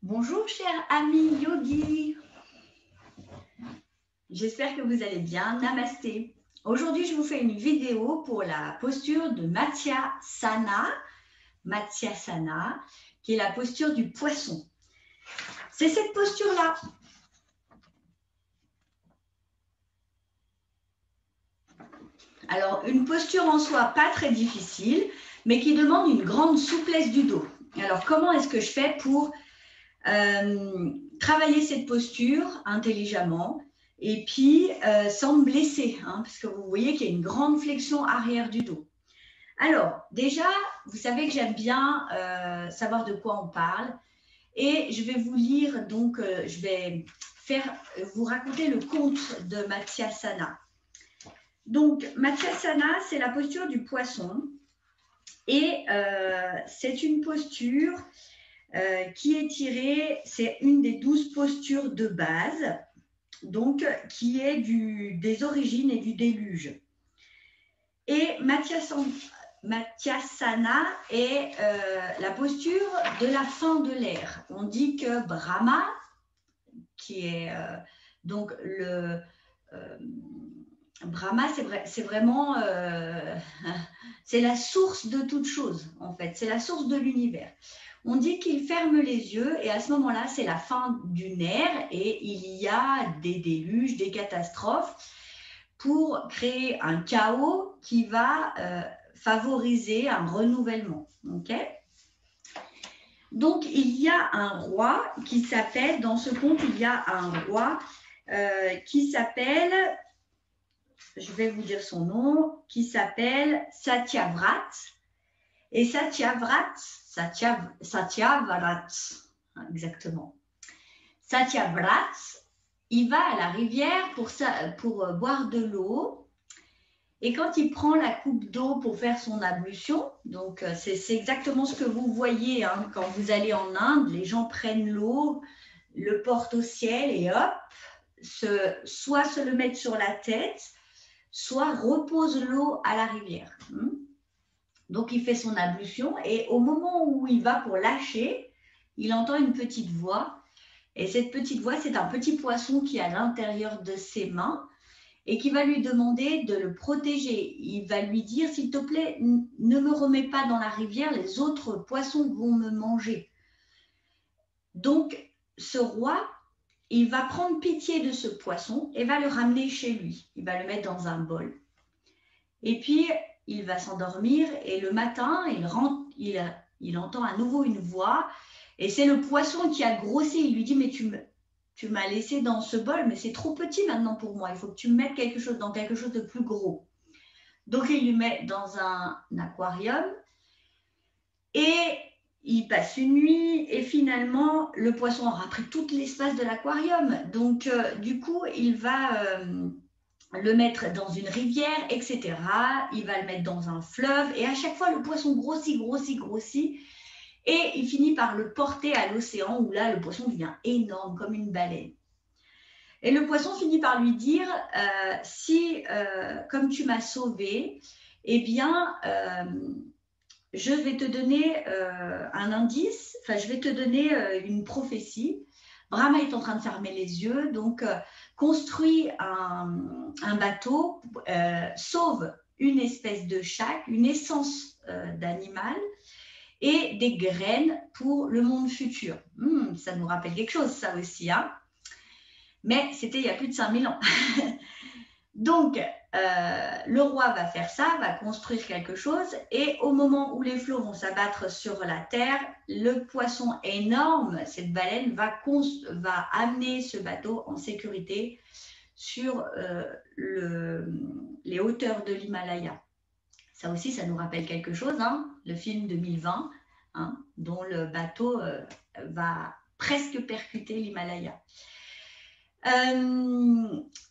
Bonjour chers amis yogi, j'espère que vous allez bien, namasté. Aujourd'hui je vous fais une vidéo pour la posture de Matsyasana, qui est la posture du poisson. C'est cette posture-là. Alors une posture en soi pas très difficile, mais qui demande une grande souplesse du dos. Alors comment est-ce que je fais pour travailler cette posture intelligemment et puis sans me blesser, parce que vous voyez qu'il y a une grande flexion arrière du dos. Alors, déjà, vous savez que j'aime bien savoir de quoi on parle et je vais vous lire, donc je vais vous raconter le conte de Matsyasana. Donc, Matsyasana, c'est la posture du poisson et c'est une posture qui est tirée, c'est une des 12 postures de base, donc qui est des origines et du déluge. Et Matsyasana est la posture de la fin de l'ère. On dit que Brahma, qui est donc Brahma, c'est vraiment c'est la source de toute chose, en fait. C'est la source de l'univers. On dit qu'il ferme les yeux et à ce moment-là, c'est la fin d'une ère et il y a des déluges, des catastrophes pour créer un chaos qui va favoriser un renouvellement. Okay, donc, il y a un roi qui s'appelle, dans ce conte, il y a un roi qui s'appelle, je vais vous dire son nom, qui s'appelle Satyavrat. Et Satyavrat, exactement. Satyavrat, il va à la rivière pour boire de l'eau. Et quand il prend la coupe d'eau pour faire son ablution, donc c'est exactement ce que vous voyez quand vous allez en Inde, les gens prennent l'eau, le portent au ciel et hop, soit se le mettent sur la tête, soit repose l'eau à la rivière. Donc, il fait son ablution et au moment où il va pour lâcher, il entend une petite voix. Et cette petite voix, c'est un petit poisson qui est à l'intérieur de ses mains et qui va lui demander de le protéger. Il va lui dire, s'il te plaît, ne me remets pas dans la rivière, les autres poissons vont me manger. Donc, ce roi, il va prendre pitié de ce poisson et va le ramener chez lui. Il va le mettre dans un bol. Et puis, il va s'endormir et le matin, il entend à nouveau une voix et c'est le poisson qui a grossi. Il lui dit, mais tu m'as laissé dans ce bol, mais c'est trop petit maintenant pour moi. Il faut que tu me mettes dans quelque chose de plus gros. Donc, il lui met dans un aquarium et il passe une nuit et finalement, le poisson aura pris tout l'espace de l'aquarium. Donc, du coup, il va le mettre dans une rivière, etc. Il va le mettre dans un fleuve et à chaque fois, le poisson grossit et il finit par le porter à l'océan où là, le poisson devient énorme comme une baleine. Et le poisson finit par lui dire, comme tu m'as sauvé, eh bien, je vais te donner un indice, je vais te donner une prophétie. Brahma est en train de fermer les yeux, donc construis un bateau, sauve une espèce de chaque, une essence d'animal et des graines pour le monde futur. Ça nous rappelle quelque chose, ça aussi, mais c'était il y a plus de 5000 ans. Donc, le roi va faire ça, va construire quelque chose, et au moment où les flots vont s'abattre sur la terre, le poisson énorme, cette baleine, va amener ce bateau en sécurité sur les hauteurs de l'Himalaya. Ça aussi, ça nous rappelle quelque chose, le film 2020, dont le bateau va presque percuter l'Himalaya.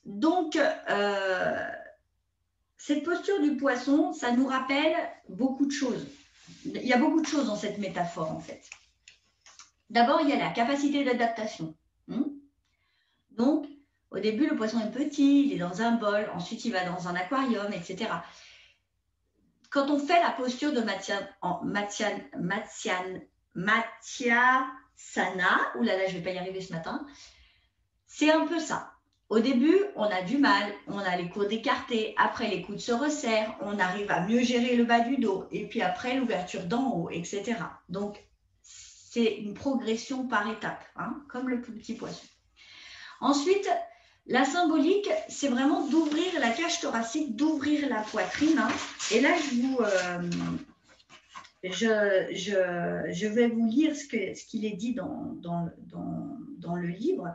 Donc, cette posture du poisson, ça nous rappelle beaucoup de choses. Il y a beaucoup de choses dans cette métaphore, en fait. D'abord, il y a la capacité d'adaptation. Donc, au début, le poisson est petit, il est dans un bol, ensuite il va dans un aquarium, etc. Quand on fait la posture de Matsyasana, Matsya-sana. Ouh là là, je ne vais pas y arriver ce matin. C'est un peu ça. Au début, on a du mal, on a les coudes écartés, après les coudes se resserrent, on arrive à mieux gérer le bas du dos, et puis après l'ouverture d'en haut, etc. Donc, c'est une progression par étapes, hein, comme le petit poisson. Ensuite, la symbolique, c'est vraiment d'ouvrir la cage thoracique, d'ouvrir la poitrine. Hein. Et là, je vais vous lire ce qu'il est dit dans le livre.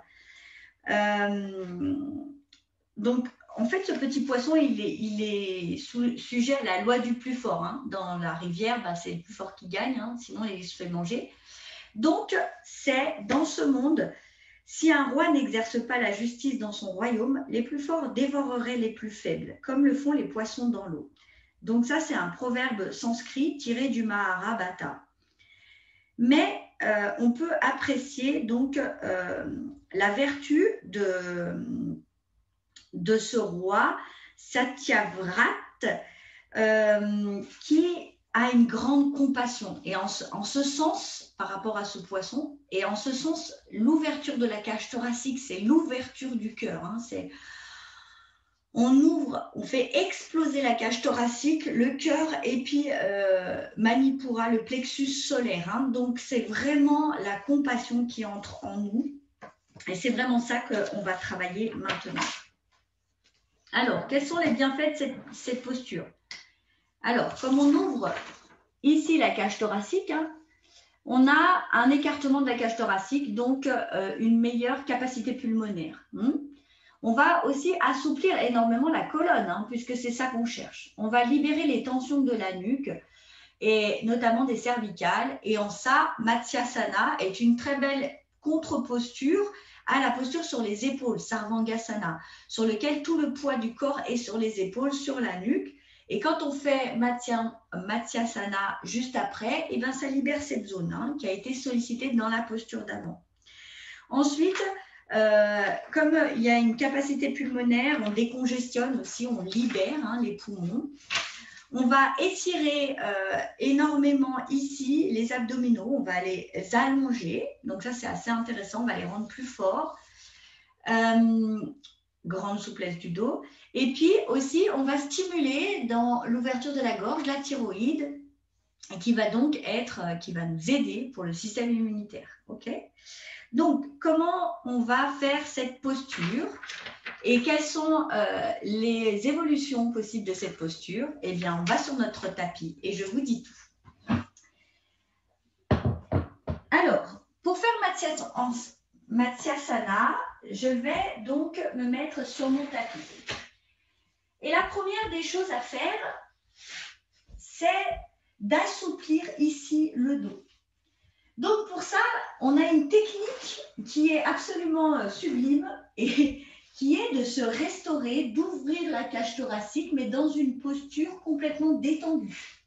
Donc, en fait, ce petit poisson, il est sujet à la loi du plus fort. Hein. Dans la rivière, ben, c'est le plus fort qui gagne, hein, sinon il se fait manger. Donc, c'est dans ce monde, si un roi n'exerce pas la justice dans son royaume, les plus forts dévoreraient les plus faibles, comme le font les poissons dans l'eau. Donc ça, c'est un proverbe sanskrit tiré du Mahabharata. Mais on peut apprécier donc la vertu de ce roi, Satyavrat, qui a une grande compassion. Et en ce sens, par rapport à ce poisson, et en ce sens, l'ouverture de la cage thoracique, c'est l'ouverture du cœur. Hein, on ouvre, on fait exploser la cage thoracique, le cœur, et puis Manipura, le plexus solaire. Hein, donc, c'est vraiment la compassion qui entre en nous. Et c'est vraiment ça qu'on va travailler maintenant. Alors, quels sont les bienfaits de cette posture? Alors, comme on ouvre ici la cage thoracique, hein, on a un écartement de la cage thoracique, donc une meilleure capacité pulmonaire. On va aussi assouplir énormément la colonne, hein, puisque c'est ça qu'on cherche. On va libérer les tensions de la nuque, et notamment des cervicales. Et en ça, Matsyasana est une très belle contre-posture à la posture sur les épaules, Sarvangasana, sur lequel tout le poids du corps est sur les épaules, sur la nuque. Et quand on fait Matsyasana juste après, eh ben, ça libère cette zone hein, qui a été sollicitée dans la posture d'avant. Ensuite, comme il y a une capacité pulmonaire, on décongestionne aussi, on libère hein, les poumons. On va étirer énormément ici les abdominaux, on va les allonger. Donc ça, c'est assez intéressant, on va les rendre plus forts. Grande souplesse du dos. Et puis aussi, on va stimuler dans l'ouverture de la gorge la thyroïde qui va donc qui va nous aider pour le système immunitaire. Ok ? Donc, comment on va faire cette posture et quelles sont les évolutions possibles de cette posture? Eh bien, on va sur notre tapis et je vous dis tout. Alors, pour faire Matsyasana, je vais donc me mettre sur mon tapis. Et la première des choses à faire, c'est d'assouplir ici le dos. Donc, pour ça, on a une technique qui est absolument sublime et qui est de se restaurer, d'ouvrir la cage thoracique, mais dans une posture complètement détendue.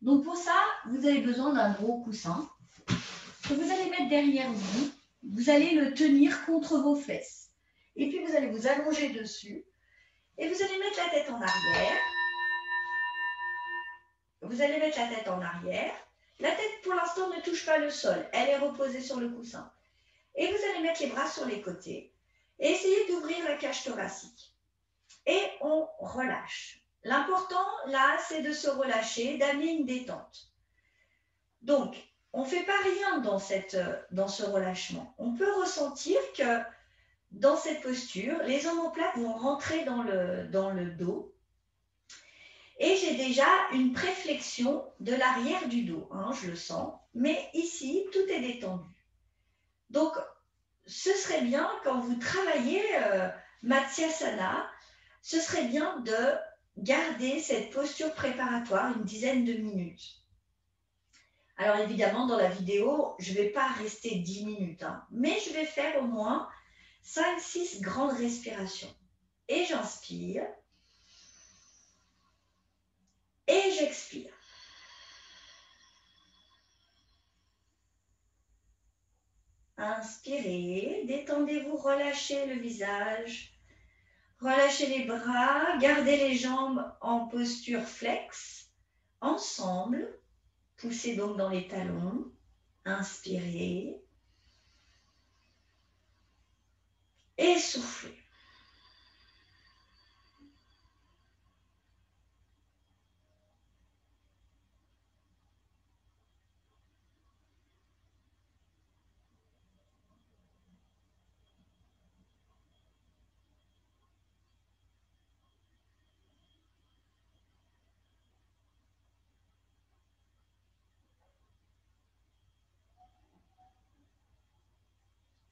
Donc, pour ça, vous avez besoin d'un gros coussin que vous allez mettre derrière vous. Vous allez le tenir contre vos fesses. Et puis, vous allez vous allonger dessus. Et vous allez mettre la tête en arrière. Vous allez mettre la tête en arrière. La tête, pour l'instant, ne touche pas le sol. Elle est reposée sur le coussin. Et vous allez mettre les bras sur les côtés. Et essayez d'ouvrir la cage thoracique. Et on relâche. L'important, là, c'est de se relâcher, d'amener une détente. Donc, on ne fait pas rien dans ce relâchement. On peut ressentir que dans cette posture, les omoplates vont rentrer dans le dos. Et j'ai déjà une préflexion de l'arrière du dos, hein, je le sens. Mais ici, tout est détendu. Donc, ce serait bien, quand vous travaillez Matsyasana, ce serait bien de garder cette posture préparatoire une dizaine de minutes. Alors évidemment, dans la vidéo, je ne vais pas rester 10 minutes, hein, mais je vais faire au moins 5-6 grandes respirations. Et j'inspire. Et j'expire. Inspirez, détendez-vous, relâchez le visage, relâchez les bras, gardez les jambes en posture flex, ensemble, poussez donc dans les talons. Inspirez. Et soufflez.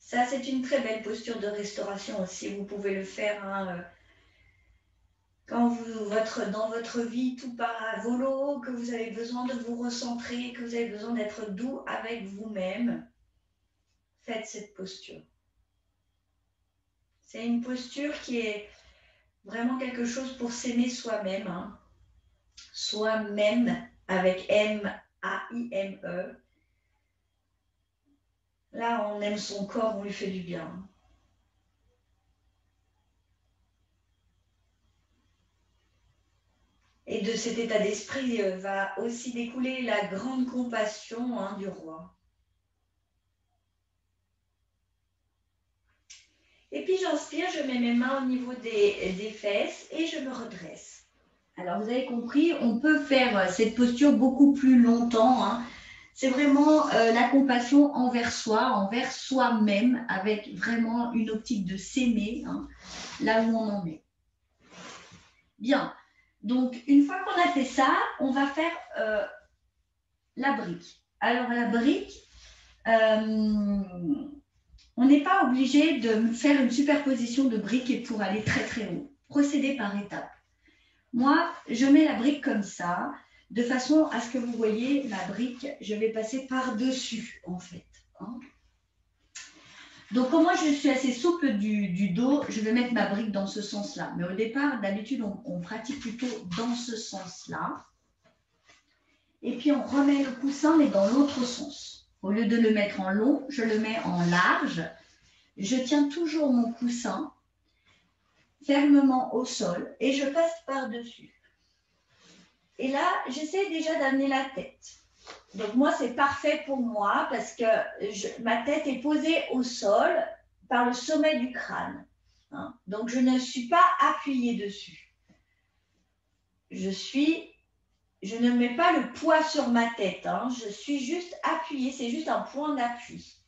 Ça, c'est une très belle posture de restauration aussi. Vous pouvez le faire hein, quand dans votre vie, tout part à volo, que vous avez besoin de vous recentrer, que vous avez besoin d'être doux avec vous-même. Faites cette posture. C'est une posture qui est vraiment quelque chose pour s'aimer soi-même. Hein. Soi-même avec M-A-I-M-E. Là, on aime son corps, on lui fait du bien. Et de cet état d'esprit va aussi découler la grande compassion hein, du roi. Et puis j'inspire, je mets mes mains au niveau des fesses et je me redresse. Alors vous avez compris, on peut faire cette posture beaucoup plus longtemps. Hein. C'est vraiment la compassion envers soi, envers soi-même, avec vraiment une optique de s'aimer, hein, là où on en est. Bien, donc une fois qu'on a fait ça, on va faire la brique. Alors la brique, on n'est pas obligé de faire une superposition de briques et pour aller très très haut. Procédez par étapes. Moi, je mets la brique comme ça, de façon à ce que vous voyez la brique, je vais passer par-dessus en fait. Hein. Donc, comme moi je suis assez souple du dos, je vais mettre ma brique dans ce sens-là. Mais au départ, d'habitude, on pratique plutôt dans ce sens-là. Et puis, on remet le coussin, mais dans l'autre sens. Au lieu de le mettre en long, je le mets en large. Je tiens toujours mon coussin fermement au sol et je passe par-dessus. Et là, j'essaie déjà d'amener la tête. Donc moi, c'est parfait pour moi parce que ma tête est posée au sol par le sommet du crâne. Hein. Donc je ne suis pas appuyée dessus. Je ne mets pas le poids sur ma tête. Hein. Je suis juste appuyée, c'est juste un point d'appui.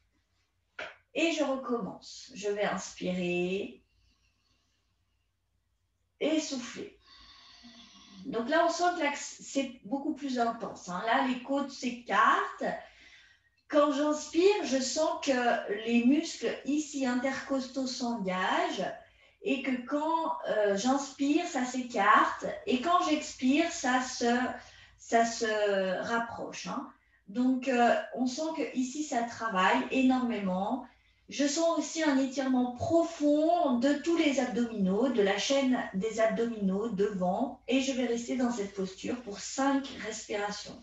Et je recommence. Je vais inspirer et souffler. Donc là, on sent que c'est beaucoup plus intense. Hein. Là, les côtes s'écartent. Quand j'inspire, je sens que les muscles ici intercostaux s'engagent et que quand j'inspire, ça s'écarte et quand j'expire, ça se rapproche. Hein. Donc, on sent que ici, ça travaille énormément. Je sens aussi un étirement profond de tous les abdominaux, de la chaîne des abdominaux devant. Et je vais rester dans cette posture pour 5 respirations.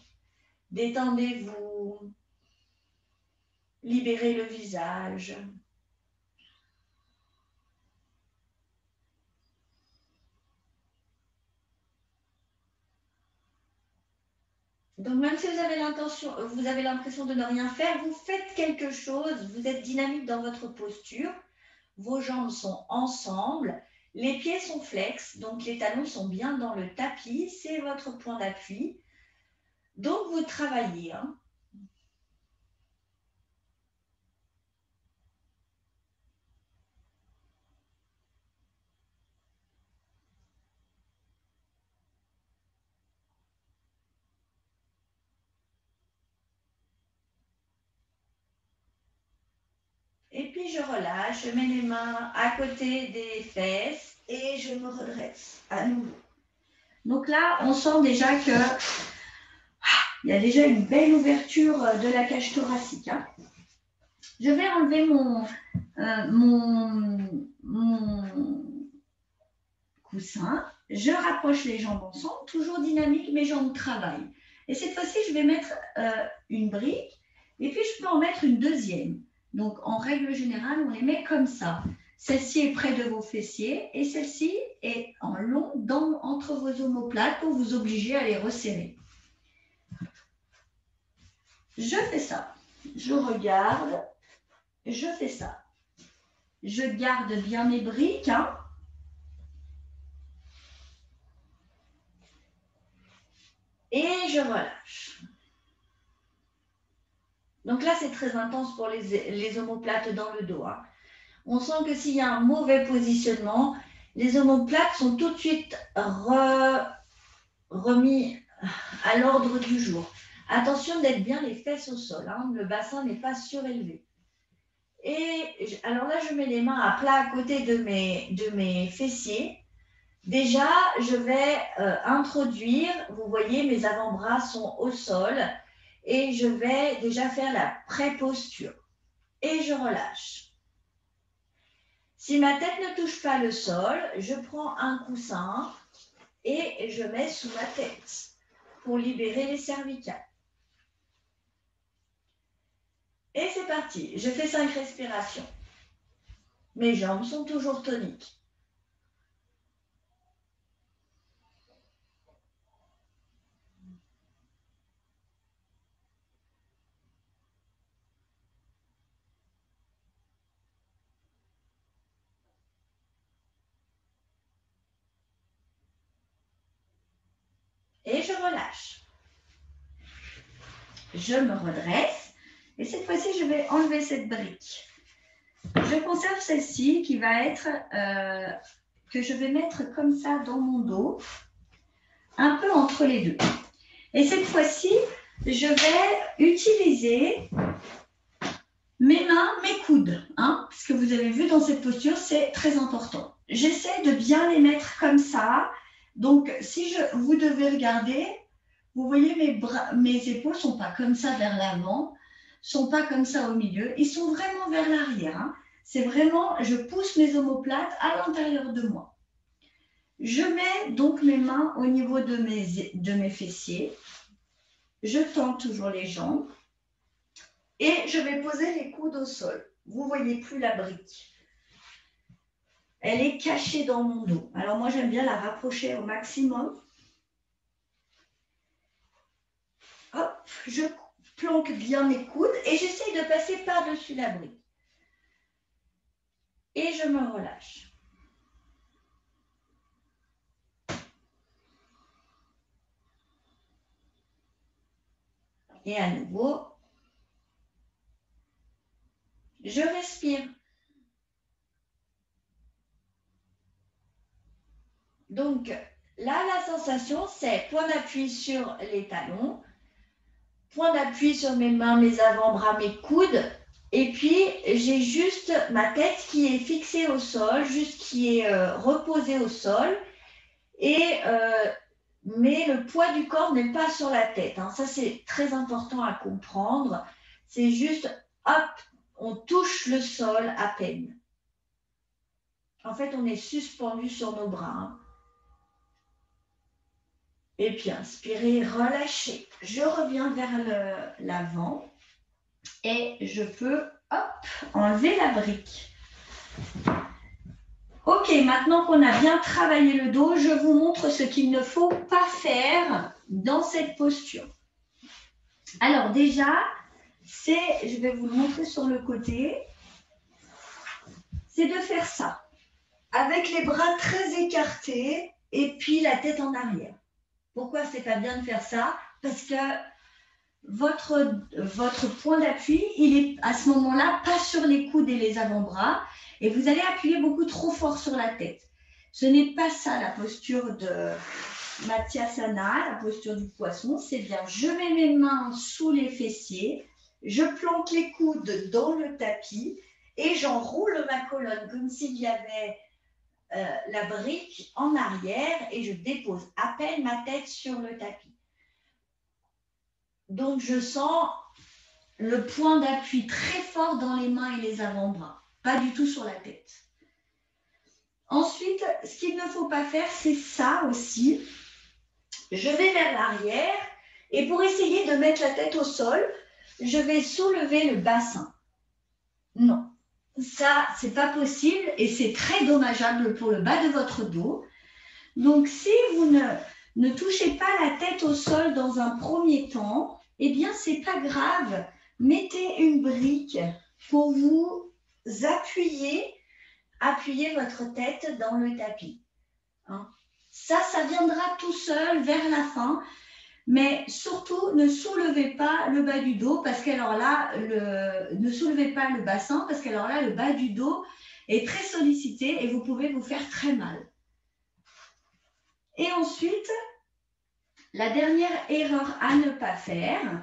Détendez-vous. Libérez le visage. Donc, même si vous avez l'impression de ne rien faire, vous faites quelque chose, vous êtes dynamique dans votre posture, vos jambes sont ensemble, les pieds sont flex, donc les talons sont bien dans le tapis, c'est votre point d'appui. Donc, vous travaillez. Hein. Et puis, je relâche, je mets les mains à côté des fesses et je me redresse à nouveau. Donc là, on sent déjà que il y a déjà une belle ouverture de la cage thoracique. Hein. Je vais enlever mon coussin. Je rapproche les jambes ensemble, toujours dynamique, mes jambes travaillent. Et cette fois-ci, je vais mettre une brique et puis je peux en mettre une deuxième. Donc, en règle générale, on les met comme ça. Celle-ci est près de vos fessiers et celle-ci est en long entre vos omoplates pour vous obliger à les resserrer. Je fais ça. je regarde, je fais ça. Je garde bien mes briques, hein. Et je relâche. Donc là, c'est très intense pour les omoplates dans le dos, hein. On sent que s'il y a un mauvais positionnement, les omoplates sont tout de suite remis à l'ordre du jour. Attention d'être bien les fesses au sol, hein. Le bassin n'est pas surélevé. Et alors là, je mets les mains à plat à côté de mes fessiers. Déjà, je vais introduire, vous voyez, mes avant-bras sont au sol et je vais déjà faire la pré-posture. Et je relâche. Si ma tête ne touche pas le sol, je prends un coussin et je mets sous ma tête pour libérer les cervicales. Et c'est parti, je fais 5 respirations. Mes jambes sont toujours toniques. Et je relâche. Je me redresse et cette fois-ci, je vais enlever cette brique. Je conserve celle-ci qui va être, que je vais mettre comme ça dans mon dos, un peu entre les deux. Et cette fois-ci, je vais utiliser mes mains, mes coudes, hein, parce que vous avez vu dans cette posture, c'est très important. J'essaie de bien les mettre comme ça. Donc, si vous devez regarder, vous voyez mes épaules ne sont pas comme ça vers l'avant, ne sont pas comme ça au milieu, ils sont vraiment vers l'arrière, hein. C'est vraiment, je pousse mes omoplates à l'intérieur de moi. Je mets donc mes mains au niveau de mes fessiers. Je tends toujours les jambes. Et je vais poser les coudes au sol. Vous ne voyez plus la brique. Elle est cachée dans mon dos. Alors moi, j'aime bien la rapprocher au maximum. Hop, je planque bien mes coudes et j'essaye de passer par-dessus la brique. Et je me relâche. Et à nouveau, je respire. Donc, là, la sensation, c'est point d'appui sur les talons, point d'appui sur mes mains, mes avant-bras, mes coudes. Et puis, j'ai juste ma tête qui est fixée au sol, juste qui est reposée au sol. Mais le poids du corps n'est pas sur la tête, hein. Ça, c'est très important à comprendre. C'est juste, hop, on touche le sol à peine. En fait, on est suspendu sur nos bras, hein. Et puis, inspirez, relâchez. Je reviens vers l'avant et je peux, hop, enlever la brique. Ok, maintenant qu'on a bien travaillé le dos, je vous montre ce qu'il ne faut pas faire dans cette posture. Alors déjà, je vais vous le montrer sur le côté, c'est de faire ça, avec les bras très écartés et puis la tête en arrière. Pourquoi c'est pas bien de faire ça? Parce que votre point d'appui, il est à ce moment-là pas sur les coudes et les avant-bras et vous allez appuyer beaucoup trop fort sur la tête. Ce n'est pas ça la posture de Matsyasana, la posture du poisson. C'est bien, je mets mes mains sous les fessiers, je planque les coudes dans le tapis et j'enroule ma colonne comme s'il y avait la brique en arrière et je dépose à peine ma tête sur le tapis. Donc, je sens le point d'appui très fort dans les mains et les avant-bras, pas du tout sur la tête. Ensuite, ce qu'il ne faut pas faire, c'est ça aussi. Je vais vers l'arrière et pour essayer de mettre la tête au sol, je vais soulever le bassin. Non, ça, c'est pas possible et c'est très dommageable pour le bas de votre dos. Donc, si vous ne touchez pas la tête au sol dans un premier temps, eh bien, c'est pas grave mettez une brique pour vous appuyer votre tête dans le tapis. Hein. Ça viendra tout seul vers la fin. Mais surtout, ne soulevez pas le bas du dos parce qu'alors là, ne soulevez pas le bassin parce qu'alors là, le bas du dos est très sollicité et vous pouvez vous faire très mal. Et ensuite, la dernière erreur à ne pas faire,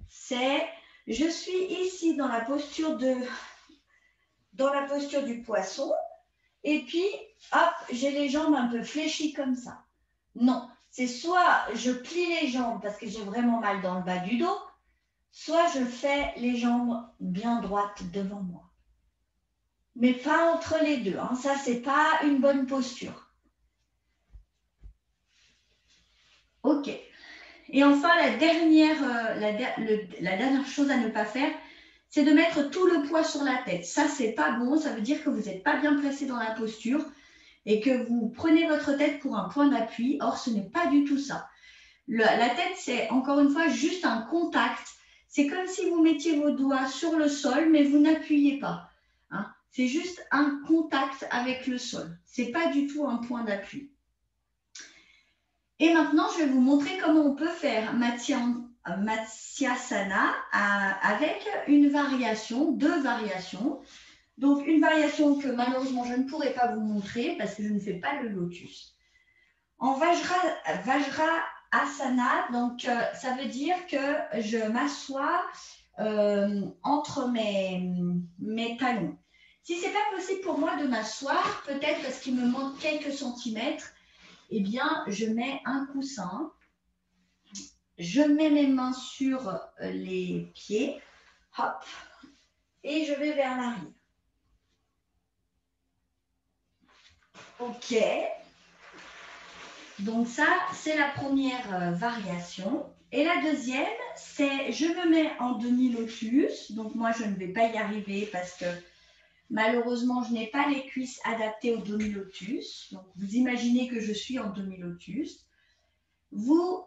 c'est je suis ici dans la posture du poisson et puis, hop, j'ai les jambes un peu fléchies comme ça. Non. C'est soit je plie les jambes parce que j'ai vraiment mal dans le bas du dos, soit je fais les jambes bien droites devant moi. Mais pas entre les deux. Hein. Ça, c'est pas une bonne posture. OK. Et enfin, la dernière chose à ne pas faire, c'est de mettre tout le poids sur la tête. Ça, c'est pas bon. Ça veut dire que vous n'êtes pas bien placé dans la posture et que vous prenez votre tête pour un point d'appui. Or, ce n'est pas du tout ça. La tête, c'est encore une fois juste un contact. C'est comme si vous mettiez vos doigts sur le sol, mais vous n'appuyez pas. Hein. C'est juste un contact avec le sol. Ce n'est pas du tout un point d'appui. Et maintenant, je vais vous montrer comment on peut faire Matsyasana avec une variation, 2 variations. Donc, une variation que malheureusement, je ne pourrai pas vous montrer parce que je ne fais pas le lotus. En Vajrasana, donc ça veut dire que je m'assois entre mes talons. Si ce n'est pas possible pour moi de m'asseoir, peut-être parce qu'il me manque quelques centimètres, eh bien, je mets un coussin. Je mets mes mains sur les pieds, hop, et je vais vers l'arrière. OK. Donc ça, c'est la première variation. Et la deuxième, c'est je me mets en demi-lotus. Donc moi, je ne vais pas y arriver parce que malheureusement, je n'ai pas les cuisses adaptées au demi-lotus. Donc vous imaginez que je suis en demi-lotus. Vous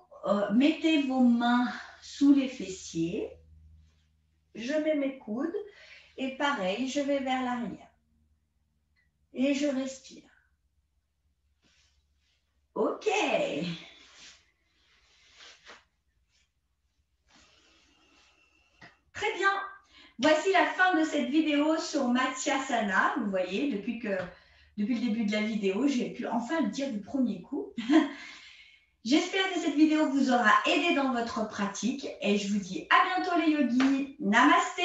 mettez vos mains sous les fessiers. Je mets mes coudes et pareil, je vais vers l'arrière. Et je respire. OK. Très bien. Voici la fin de cette vidéo sur Matsyasana. Vous voyez, depuis le début de la vidéo, j'ai pu enfin le dire du premier coup. J'espère que cette vidéo vous aura aidé dans votre pratique et je vous dis à bientôt les yogis. Namaste.